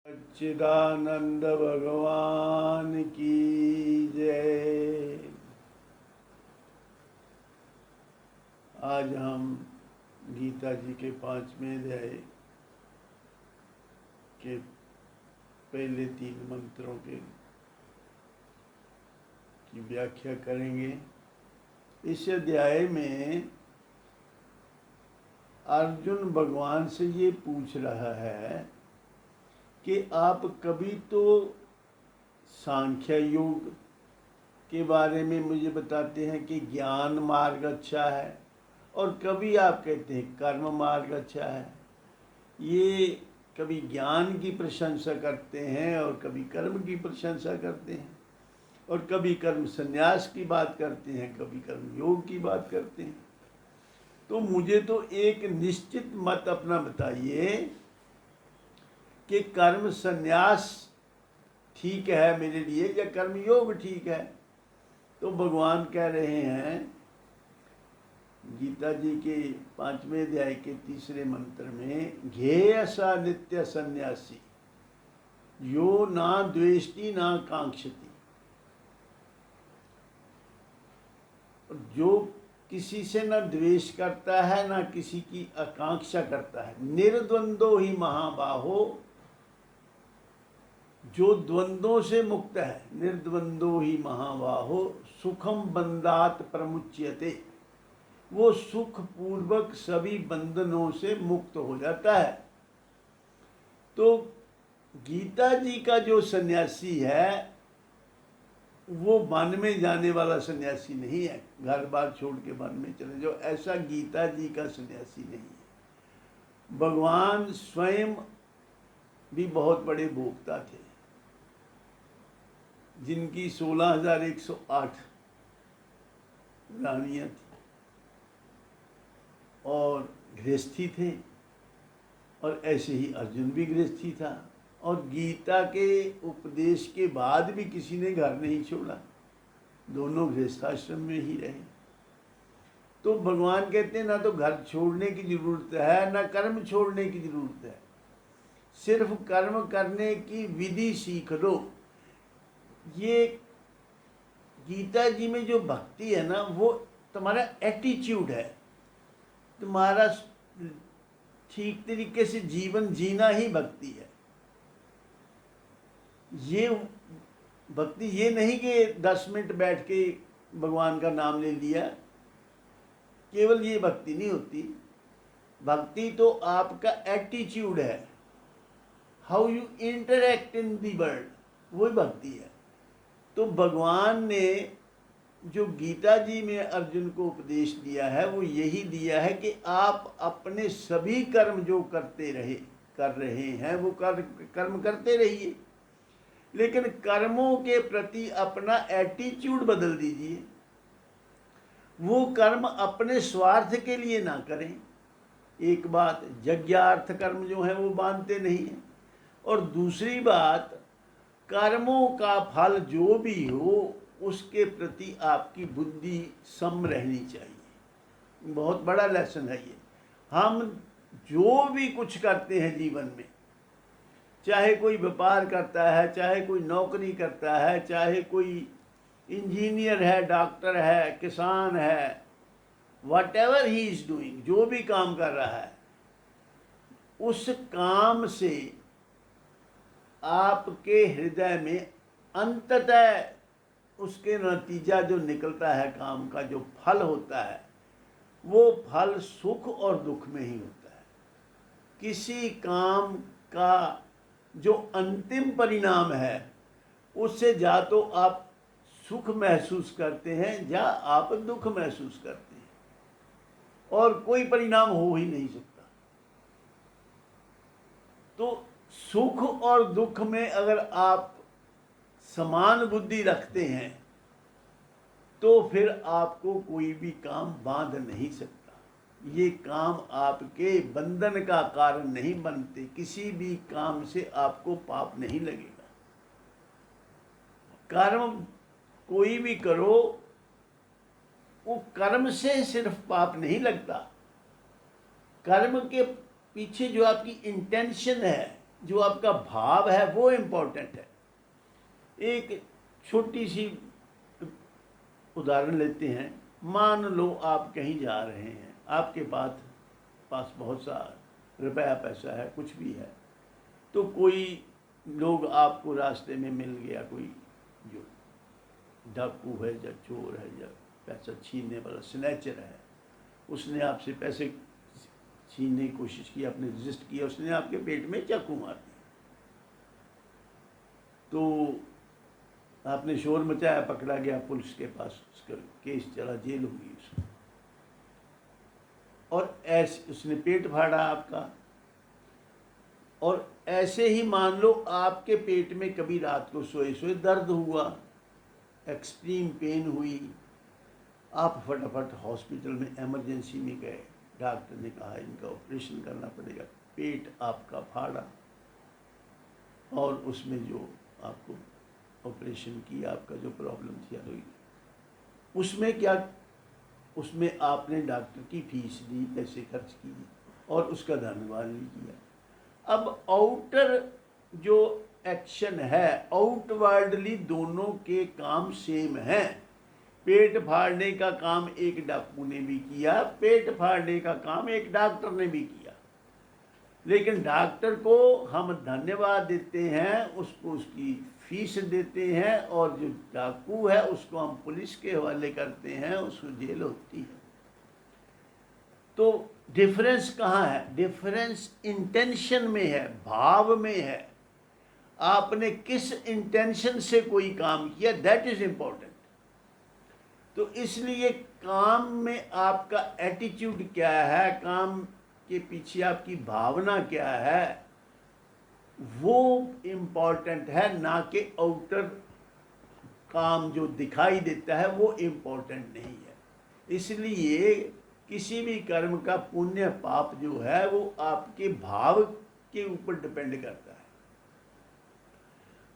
सच्चिदानंद भगवान की जय। आज हम गीता जी के 5वें अध्याय के पहले 3 मंत्रों की व्याख्या करेंगे। इस अध्याय में अर्जुन भगवान से ये पूछ रहा है कि आप कभी तो सांख्य योग के बारे में मुझे बताते हैं कि ज्ञान मार्ग अच्छा है, और कभी आप कहते हैं कर्म मार्ग अच्छा है। ये कभी ज्ञान की प्रशंसा करते हैं और कभी कर्म की प्रशंसा करते हैं, और कभी कर्म संन्यास की बात करते हैं, कभी कर्म योग की बात करते हैं। तो मुझे तो एक निश्चित मत अपना बताइए कि कर्म संन्यास ठीक है मेरे लिए या कर्म योग ठीक है। तो भगवान कह रहे हैं गीता जी के 5वें अध्याय के 3 मंत्र में, घेय सा नित्य सन्यासी यो ना द्वेष्टि ना कांक्षति। जो किसी से न द्वेष करता है ना किसी की आकांक्षा करता है। निर्द्वंदो ही महाबाहो, जो द्वंद्वों से मुक्त है। निर्द्वंदो ही महाबाहो सुखम बंधात प्रमुच्यते, वो सुख पूर्वक सभी बंधनों से मुक्त हो जाता है। तो गीता जी का जो सन्यासी है वो वन में जाने वाला सन्यासी नहीं है, घर बार छोड़ के वन में चले जाओ, ऐसा गीता जी का सन्यासी नहीं है। भगवान स्वयं भी बहुत बड़े भोक्ता थे, जिनकी 16,108 रानियाँ थी, और गृहस्थी थे, और ऐसे ही अर्जुन भी गृहस्थी था। और गीता के उपदेश के बाद भी किसी ने घर नहीं छोड़ा, दोनों गृहस्थाश्रम में ही रहे। तो भगवान कहते हैं ना तो घर छोड़ने की जरूरत है ना कर्म छोड़ने की जरूरत है, सिर्फ कर्म करने की विधि सीख लो। ये गीता जी में जो भक्ति है ना, वो तुम्हारा एटीट्यूड है, तुम्हारा ठीक तरीके से जीवन जीना ही भक्ति है। ये भक्ति ये नहीं कि 10 मिनट बैठ के भगवान का नाम ले लिया, केवल ये भक्ति नहीं होती। भक्ति तो आपका एटीट्यूड है, how you interact in the world, वही भक्ति है। तो भगवान ने जो गीता जी में अर्जुन को उपदेश दिया है वो यही दिया है कि आप अपने सभी कर्म जो कर रहे हैं वो कर्म करते रहिए, लेकिन कर्मों के प्रति अपना एटीट्यूड बदल दीजिए। वो कर्म अपने स्वार्थ के लिए ना करें। एक बात, यज्ञार्थ कर्म जो है वो बांधते नहीं हैं, और दूसरी बात, कर्मों का फल जो भी हो उसके प्रति आपकी बुद्धि सम रहनी चाहिए। बहुत बड़ा लेसन है ये। हम जो भी कुछ करते हैं जीवन में, चाहे कोई व्यापार करता है, चाहे कोई नौकरी करता है, चाहे कोई इंजीनियर है, डॉक्टर है, किसान है, what ever he is doing, जो भी काम कर रहा है, उस काम से आपके हृदय में अंततः उसके नतीजा जो निकलता है, काम का जो फल होता है, वो फल सुख और दुख में ही होता है। किसी काम का जो अंतिम परिणाम है उससे जा तो आप सुख महसूस करते हैं या आप दुख महसूस करते हैं, और कोई परिणाम हो ही नहीं सकता। तो सुख और दुख में अगर आप समान बुद्धि रखते हैं तो फिर आपको कोई भी काम बांध नहीं सकता। ये काम आपके बंधन का कारण नहीं बनते, किसी भी काम से आपको पाप नहीं लगेगा। कर्म कोई भी करो, वो कर्म से सिर्फ पाप नहीं लगता, कर्म के पीछे जो आपकी इंटेंशन है, जो आपका भाव है वो इम्पोर्टेंट है। एक छोटी सी उदाहरण लेते हैं। मान लो आप कहीं जा रहे हैं, आपके पास बहुत सा रुपया पैसा है, कुछ भी है, तो कोई लोग आपको रास्ते में मिल गया, कोई जो डाकू है या चोर है या पैसा छीनने वाला स्नैचर है, उसने आपसे पैसे छीनने की कोशिश की, आपने रजिस्ट किया, उसने आपके पेट में चाकू मार दिया, तो आपने शोर मचाया, पकड़ा गया पुलिस के पास, उसका केस चला, जेल होगी उसको, और ऐसे उसने पेट फाड़ा आपका। और ऐसे ही मान लो आपके पेट में कभी रात को सोए सोए दर्द हुआ, एक्सट्रीम पेन हुई, आप फटाफट हॉस्पिटल में इमरजेंसी में गए, डॉक्टर ने कहा इनका ऑपरेशन करना पड़ेगा, पेट आपका फाड़ा, और उसमें जो आपको ऑपरेशन किया, आपका जो प्रॉब्लम थी हुई, उसमें क्या, उसमें आपने डॉक्टर की फीस दी, पैसे खर्च किए और उसका धन्यवाद भी किया। अब आउटर जो एक्शन है, आउटवर्डली दोनों के काम सेम हैं। पेट फाड़ने का काम एक डाकू ने भी किया, पेट फाड़ने का काम एक डॉक्टर ने भी किया, लेकिन डॉक्टर को हम धन्यवाद देते हैं, उसको उसकी फीस देते हैं, और जो डाकू है उसको हम पुलिस के हवाले करते हैं, उसको जेल होती है। तो डिफरेंस कहाँ है? डिफरेंस इंटेंशन में है, भाव में है। आपने किस इंटेंशन से कोई काम किया, दैट इज इंपॉर्टेंट। तो इसलिए काम में आपका एटीट्यूड क्या है, काम के पीछे आपकी भावना क्या है, वो इम्पॉर्टेंट है, ना कि आउटर काम जो दिखाई देता है वो इम्पॉर्टेंट नहीं है। इसलिए किसी भी कर्म का पुण्य पाप जो है वो आपके भाव के ऊपर डिपेंड करता है।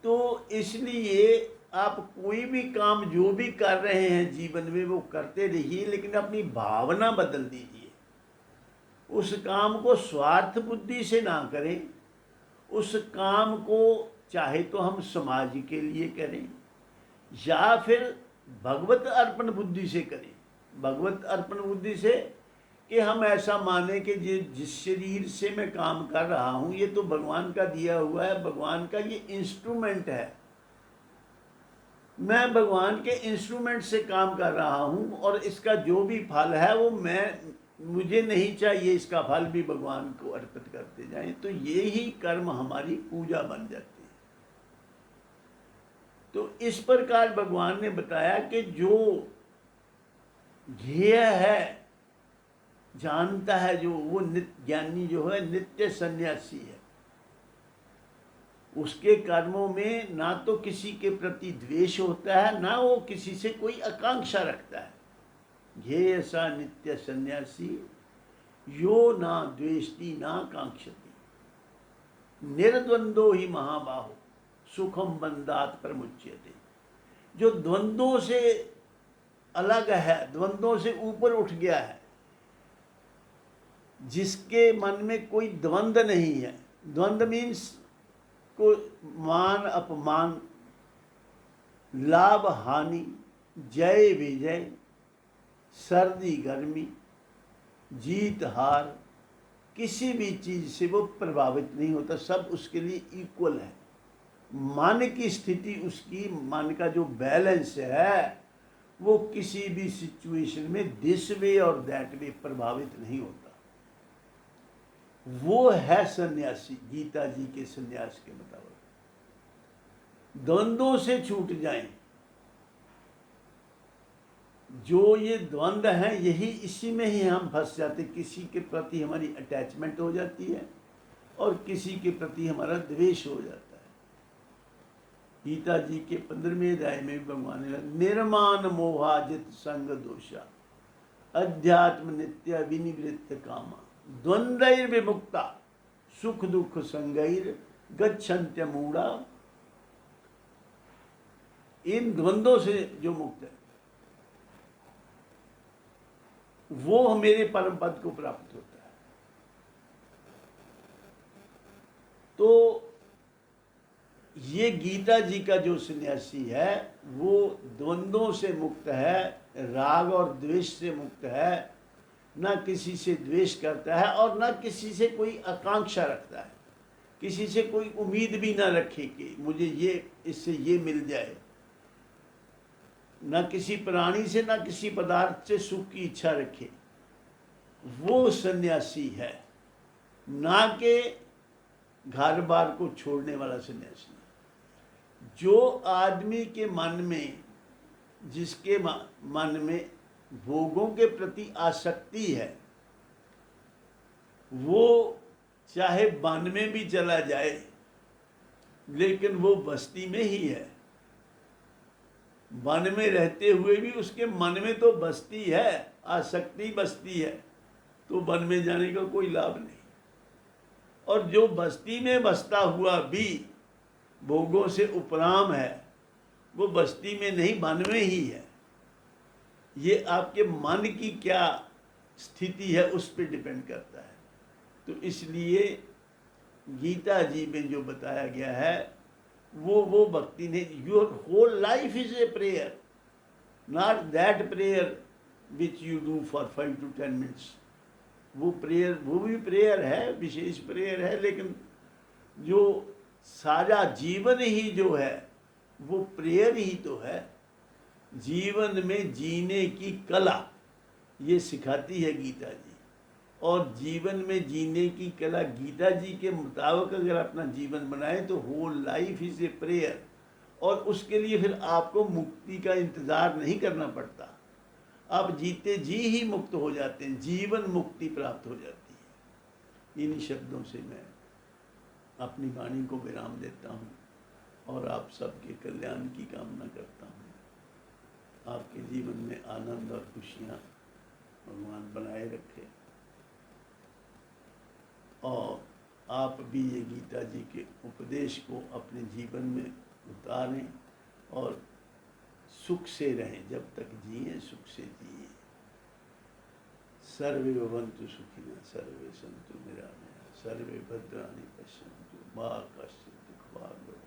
तो इसलिए आप कोई भी काम जो भी कर रहे हैं जीवन में वो करते रहिए, लेकिन अपनी भावना बदल दीजिए। उस काम को स्वार्थ बुद्धि से ना करें, उस काम को चाहे तो हम समाज के लिए करें या फिर भगवत अर्पण बुद्धि से करें। भगवत अर्पण बुद्धि से कि हम ऐसा माने कि जिस शरीर से मैं काम कर रहा हूँ ये तो भगवान का दिया हुआ है, भगवान का ये इंस्ट्रूमेंट है, मैं भगवान के इंस्ट्रूमेंट से काम कर रहा हूँ, और इसका जो भी फल है वो मुझे नहीं चाहिए, इसका फल भी भगवान को अर्पित करते जाएं। तो ये ही कर्म हमारी पूजा बन जाती है। तो इस प्रकार भगवान ने बताया कि जो ध्येय है, जानता है, जो वो नित्य ज्ञानी जो है, नित्य सन्यासी है, उसके कर्मों में ना तो किसी के प्रति द्वेष होता है, ना वो किसी से कोई आकांक्षा रखता है। ये ऐसा नित्य सन्यासी यो ना द्वेष्टि ना कांक्षति, निर्द्वंदो ही महाबाहो सुखम बंदात प्रमुच्यते। जो द्वंद्वों से अलग है, द्वंद्वों से ऊपर उठ गया है, जिसके मन में कोई द्वंद्व नहीं है। द्वंद्व मीन्स को मान अपमान, लाभ हानि, जय विजय, सर्दी गर्मी, जीत हार, किसी भी चीज से वो प्रभावित नहीं होता, सब उसके लिए इक्वल है। मन की स्थिति, उसकी मन का जो बैलेंस है वो किसी भी सिचुएशन में दिस वे और दैट वे प्रभावित नहीं होता। वो है सन्यासी, गीता जी के सन्यास के मुताबिक। द्वंद्वों से छूट जाएं। जो ये द्वंद्व हैं यही, इसी में ही हम फंस जाते, किसी के प्रति हमारी अटैचमेंट हो जाती है और किसी के प्रति हमारा द्वेष हो जाता है। गीता जी के 15वें अध्याय में भी भगवान ने निर्माण मोहाजित संग दोषा अध्यात्म नित्य विनिवृत्त कामा द्वंद्वैर विमुक्ता सुख दुख संगैर गच्छन्त्य मूढ़ा। इन द्वंद्वों से जो मुक्त है वो मेरे परम पद को प्राप्त होता है। तो ये गीता जी का जो सन्यासी है वो द्वंद्वों से मुक्त है, राग और द्वेष से मुक्त है, ना किसी से द्वेष करता है और ना किसी से कोई आकांक्षा रखता है, किसी से कोई उम्मीद भी ना रखे कि मुझे ये इससे ये मिल जाए, ना किसी प्राणी से ना किसी पदार्थ से सुख की इच्छा रखे। वो सन्यासी है, ना कि घर बार को छोड़ने वाला सन्यासी। जो आदमी के मन में, जिसके मन में भोगों के प्रति आसक्ति है, वो चाहे वन में भी चला जाए लेकिन वो बस्ती में ही है। वन में रहते हुए भी उसके मन में तो बस्ती है, आसक्ति बस्ती है, तो वन में जाने का कोई लाभ नहीं। और जो बस्ती में बसता हुआ भी भोगों से उपराम है, वो बस्ती में नहीं वन में ही है। ये आपके मन की क्या स्थिति है उस पर डिपेंड करता है। तो इसलिए गीता जी में जो बताया गया है वो भक्ति ने, your whole life is a prayer, not that prayer which you do for 5 to 10 minutes। वो प्रेयर, वो भी प्रेयर है, विशेष प्रेयर है, लेकिन जो सारा जीवन ही जो है वो प्रेयर ही तो है। जीवन में जीने की कला ये सिखाती है गीता जी, और जीवन में जीने की कला गीता जी के मुताबिक अगर अपना जीवन बनाए तो whole life is a prayer. और उसके लिए फिर आपको मुक्ति का इंतज़ार नहीं करना पड़ता, आप जीते जी ही मुक्त हो जाते हैं, जीवन मुक्ति प्राप्त हो जाती है। इन्हीं शब्दों से मैं अपनी वाणी को विराम देता हूँ और आप सबके कल्याण की कामना करता हूँ। आपके जीवन में आनंद और खुशियाँ भगवान बनाए रखे, और आप भी ये गीता जी के उपदेश को अपने जीवन में उतारें और सुख से रहें, जब तक जिए सुख से जिए। सर्वे भवन्तु सुखिनः, सर्वे सन्तु निरामयाः, सर्वे भद्राणि पश्यन्तु मा कश्चित् दुःखभाग् भवेत्।